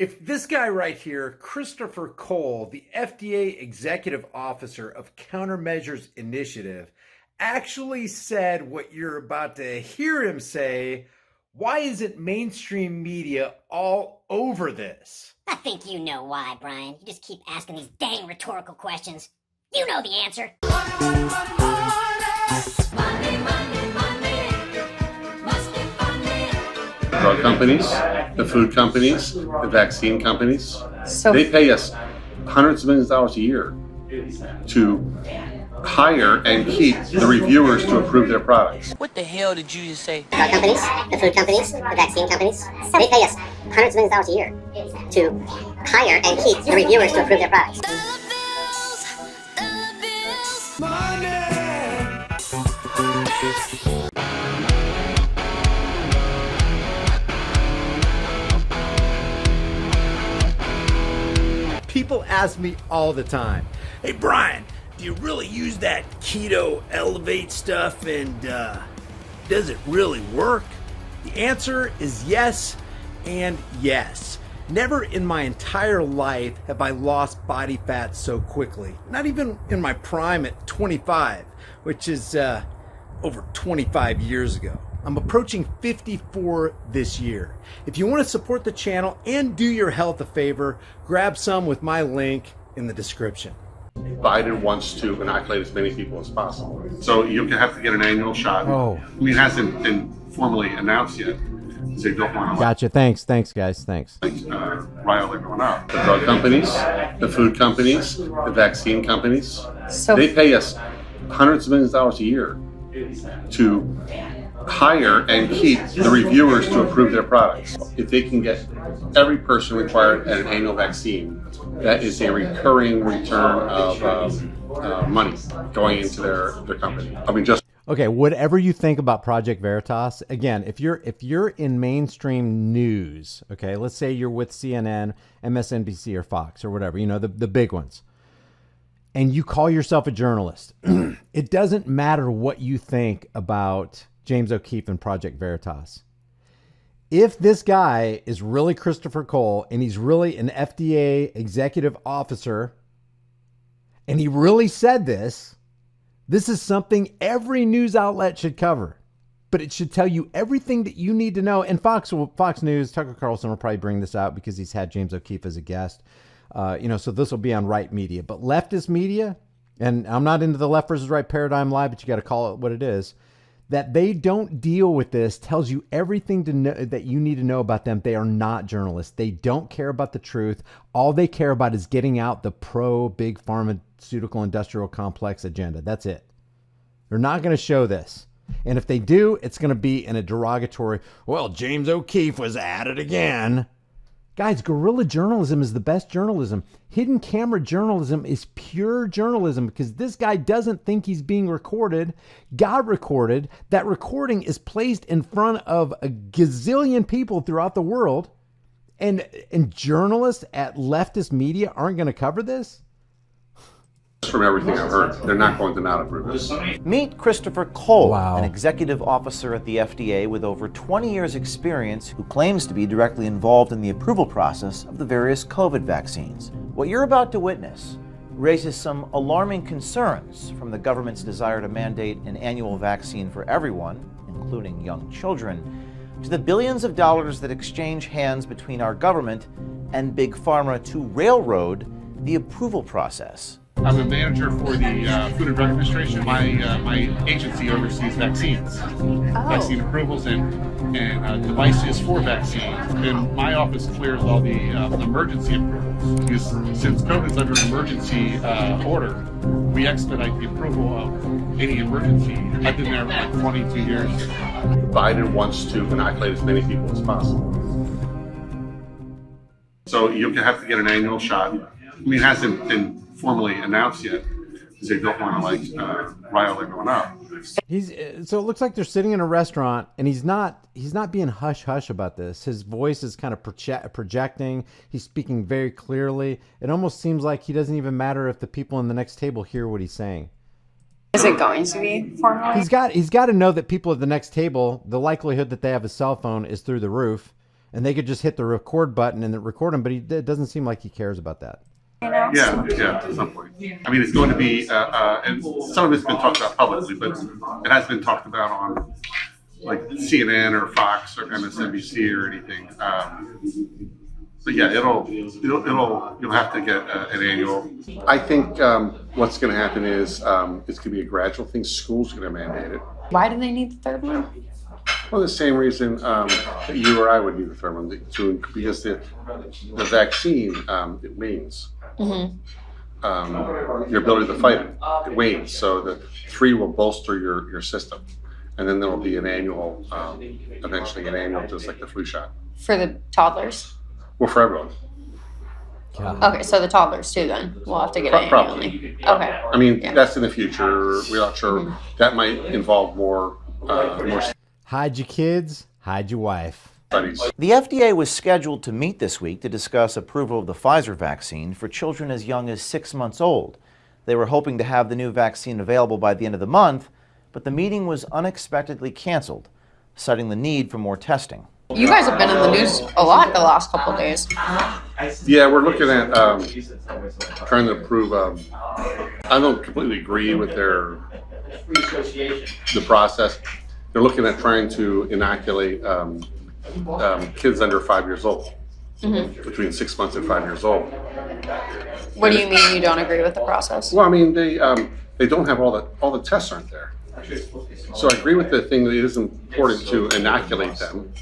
If this guy right here, Christopher Cole, the FDA Executive Officer of Countermeasures Initiative, actually said what you're about to hear him say, why isn't mainstream media all over this? I think you know why, Brian. You just keep asking these dang rhetorical questions. You know the answer. Drug companies, the food companies, the vaccine companies, they pay us hundreds of millions of dollars a year to hire and keep the reviewers to approve their products. What the hell did you just say? Drug companies, the food companies, the vaccine companies, they pay us hundreds of millions of dollars a year to hire and keep the reviewers to approve their products. People ask me all the time, hey Brian, do you really use that keto elevate stuff and does it really work? The answer is yes and yes. Never in my entire life have I lost body fat so quickly. Not even in my prime at 25, which is over 25 years ago. I'm approaching 54 this year. If you want to support the channel and do your health a favor, grab some with my link in the description. Biden wants to inoculate as many people as possible. So you have to get an annual shot. Oh. I mean, it hasn't been formally announced yet. So they don't want to Gotcha. Thanks, guys. Thanks. rile everyone up. The drug companies, the food companies, the vaccine companies, they pay us hundreds of millions of dollars a year to hire and keep the reviewers to approve their products. If they can get every person required at an annual vaccine, that is a recurring return of money going into their company. I mean, just Okay, whatever you think about Project Veritas, again, if you're in mainstream news, okay, let's say you're with CNN, MSNBC, or Fox or whatever, you know, the big ones, and you call yourself a journalist, it doesn't matter what you think about James O'Keefe and Project Veritas. If this guy is really Christopher Cole and he's really an FDA executive officer and he really said this is something every news outlet should cover, but it should tell you everything that you need to know. And Fox News, Tucker Carlson will probably bring this out because he's had James O'Keefe as a guest. So this will be on right media, but leftist media, and I'm not into the left versus right paradigm lie, but you got to call it what it is, that they don't deal with this tells you everything to know that you need to know about them. They are not journalists. They don't care about the truth. All they care about is getting out the pro big pharmaceutical industrial complex agenda. That's it. They're not going to show this. And if they do, it's going to be in a derogatory, well, James O'Keefe was at it again. Guys, guerrilla journalism is the best journalism. Hidden camera journalism is pure journalism because this guy doesn't think he's being recorded, got recorded. That recording is placed in front of a gazillion people throughout the world. And journalists at leftist media aren't going to cover this? from everything I've heard, they're not going to not approve it. Meet Christopher Cole, Wow. an executive officer at the FDA with over 20 years' experience who claims to be directly involved in the approval process of the various COVID vaccines. What you're about to witness raises some alarming concerns, from the government's desire to mandate an annual vaccine for everyone, including young children, to the billions of dollars that exchange hands between our government and Big Pharma to railroad the approval process. I'm a manager for the Food and Drug Administration. My agency oversees vaccines, vaccine approvals, and devices for vaccines. And my office clears all the emergency approvals. Because since COVID's under an emergency order, we expedite the approval of any emergency. I've been there for like 22 years. Biden wants to inoculate as many people as possible. So you have to get an annual shot. I mean, it hasn't been formally announced yet because they don't want to rile everyone up. So it looks like they're sitting in a restaurant and he's not being hush hush about this. His voice is kind of projecting. He's speaking very clearly. It almost seems like he doesn't even matter if the people in the next table hear what he's saying. Is it going to be formally? He's got to know that people at the next table, the likelihood that they have a cell phone is through the roof. and they could just hit the record button and record him, but it doesn't seem like he cares about that. Yeah, at some point. I mean, it's going to be, and some of it's been talked about publicly, but it has been talked about on like CNN or Fox or MSNBC or anything. But yeah, you'll have to get an annual. I think what's going to happen is it's going to be a gradual thing. School's going to mandate it. Why do they need the third one? Well, the same reason that you or I would need the third one, because the vaccine, it wanes. Your ability to fight it wanes. So the 3 will bolster your system. And then there will be an annual, eventually an annual, just like the flu shot. For the toddlers? Well, for everyone. Okay, so the toddlers too then. We'll have to get it annually. Okay. I mean, that's in the future. We're not sure. That might involve more Hide your kids, hide your wife. studies. The FDA was scheduled to meet this week to discuss approval of the Pfizer vaccine for children as young as 6 months old. They were hoping to have the new vaccine available by the end of the month, but the meeting was unexpectedly canceled, citing the need for more testing. You guys have been in the news a lot the last couple of days. Yeah, we're looking at trying to approve. I don't completely agree with the process. They're looking at trying to inoculate kids under 5 years old, between 6 months and 5 years old. What do you mean you don't agree with the process? Well, I mean they don't have all the tests aren't there. So I agree with the thing that it is important to inoculate them,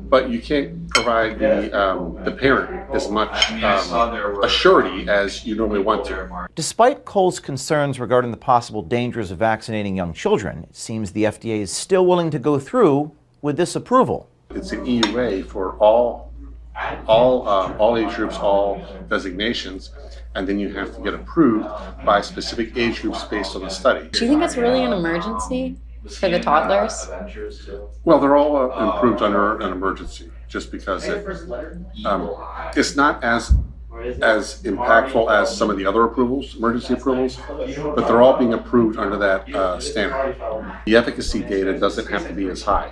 but you can't provide the parent as much a surety as you normally want to. Despite Cole's concerns regarding the possible dangers of vaccinating young children, it seems the FDA is still willing to go through with this approval. It's an EUA for all age groups, all designations, and then you have to get approved by specific age groups based on the study. Do you think it's really an emergency for the toddlers? Well, they're all approved under an emergency, just because it's not as impactful as some of the other approvals, emergency approvals, but they're all being approved under that standard. The efficacy data doesn't have to be as high.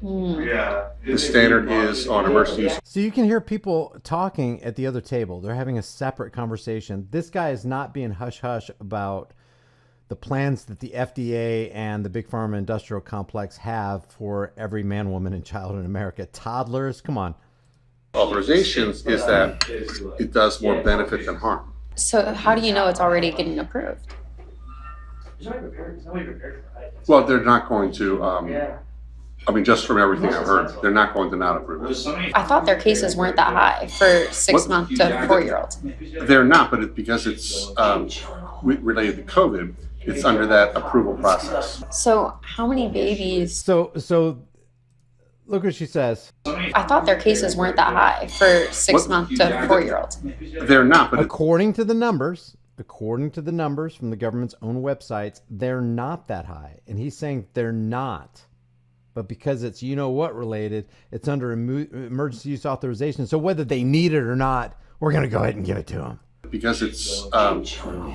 The standard is on emergency use. So you can hear people talking at the other table. They're having a separate conversation. This guy is not being hush-hush about the plans that the FDA and the big pharma industrial complex have for every man, woman, and child in America. Toddlers, come on. Authorizations is that it does more benefit than harm. So how do you know it's already getting approved? Well, they're not going to, I mean, just from everything I've heard, they're not going to not approve it. I thought their cases weren't that high for 6 month to 4-year-olds. They're not, but because it's related to COVID, it's under that approval process. So how many babies? So look what she says. I thought their cases weren't that high for 6 month to 4-year-olds. They're not, but According to the numbers from the government's own websites, they're not that high. And he's saying they're not. But because it's you-know-what related, it's under emergency use authorization. So whether they need it or not, we're going to go ahead and give it to them. because it's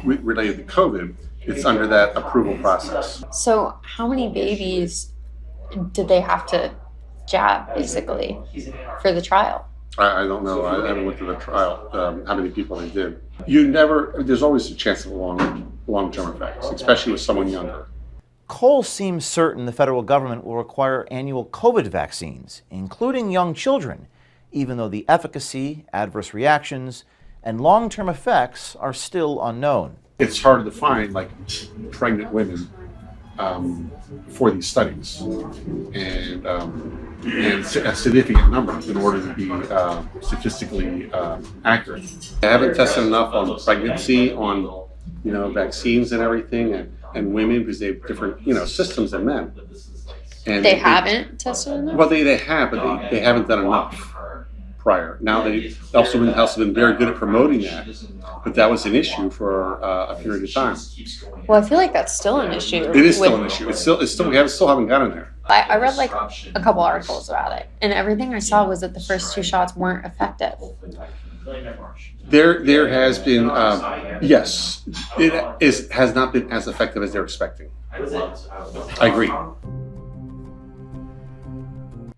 related to COVID, it's under that approval process. So how many babies did they have to jab, basically, for the trial? I don't know. I haven't looked at the trial, how many people they did. There's always a chance of long-term effects, especially with someone younger. Cole seems certain the federal government will require annual COVID vaccines, including young children, even though the efficacy, adverse reactions, and long-term effects are still unknown. It's hard to find, like, pregnant women for these studies, and a significant number in order to be statistically accurate. I haven't tested enough on pregnancy, on vaccines and everything, and women, because they have different systems than men. And They haven't tested enough? Well, they have, but they haven't done enough prior. Now they've also been very good at promoting that, but that was an issue for a period of time. Well, I feel like that's still an issue. It is still an issue. It's still we still haven't gotten there. I read like a couple articles about it, and everything I saw was that the first 2 shots weren't effective. There has been, yes, has not been as effective as they're expecting. I agree.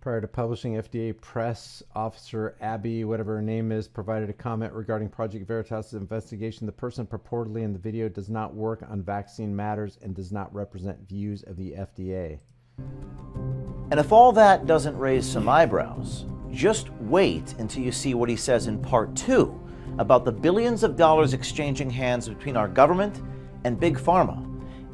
Prior to publishing, FDA press officer Abby, whatever her name is, provided a comment regarding Project Veritas' investigation. The person purportedly in the video does not work on vaccine matters and does not represent views of the FDA. And if all that doesn't raise some eyebrows, just wait until you see what he says in part 2 about the billions of dollars exchanging hands between our government and Big Pharma,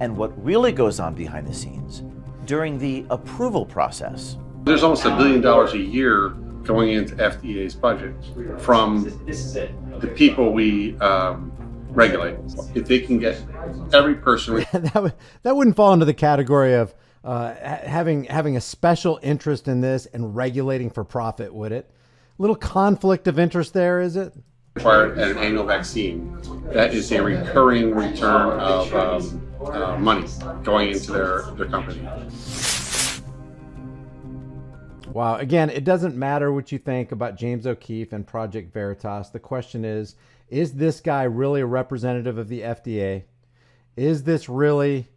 and what really goes on behind the scenes during the approval process. There's almost $1 billion a year going into FDA's budget from the people we regulate. If they can get every person... that wouldn't fall into the category of having a special interest in this and regulating for profit, would it? Little conflict of interest there, is it? Required an annual vaccine. That is a recurring return of money going into their company. Wow. Again, it doesn't matter what you think about James O'Keefe and Project Veritas. The question is this guy really a representative of the FDA? Is this really,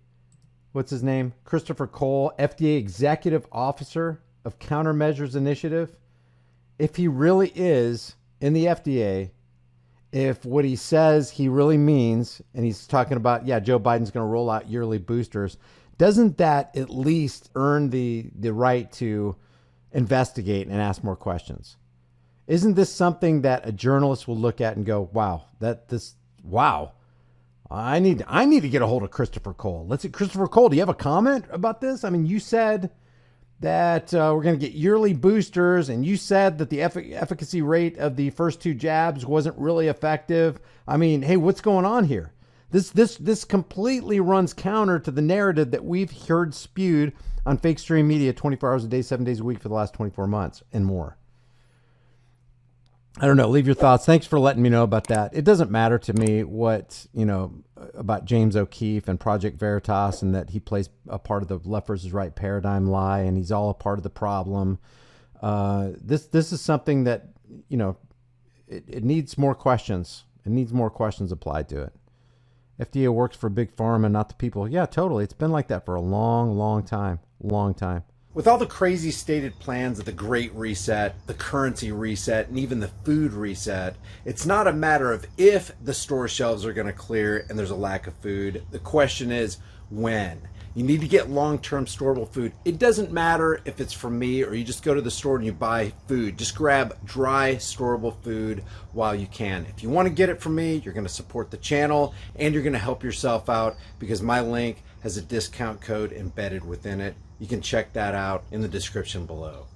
what's his name? Christopher Cole, FDA Executive Officer of Countermeasures Initiative? If he really is in the FDA, if what he says he really means, and he's talking about, yeah, Joe Biden's going to roll out yearly boosters, doesn't that at least earn the right to investigate and ask more questions? Isn't this something that a journalist will look at and go, wow, I need to get a hold of Christopher Cole. Let's see, Christopher Cole, do you have a comment about this? I mean, you said that we're going to get yearly boosters, and you said that the efficacy rate of the first 2 jabs wasn't really effective. I mean, hey, what's going on here? This completely runs counter to the narrative that we've heard spewed on fake stream media 24 hours a day, 7 days a week for the last 24 months and more. I don't know. Leave your thoughts. Thanks for letting me know about that. It doesn't matter to me what, about James O'Keefe and Project Veritas and that he plays a part of the left versus right paradigm lie and he's all a part of the problem. This is something that, it needs more questions. It needs more questions applied to it. FDA works for Big Pharma, not the people. Yeah, totally. It's been like that for a long, long time. Long time. With all the crazy stated plans of the Great Reset, the currency reset, and even the food reset, it's not a matter of if the store shelves are going to clear and there's a lack of food. The question is when. You need to get long-term storable food. It doesn't matter if it's from me or you just go to the store and you buy food. Just grab dry, storable food while you can. If you want to get it from me, you're going to support the channel and you're going to help yourself out because my link has a discount code embedded within it. You can check that out in the description below.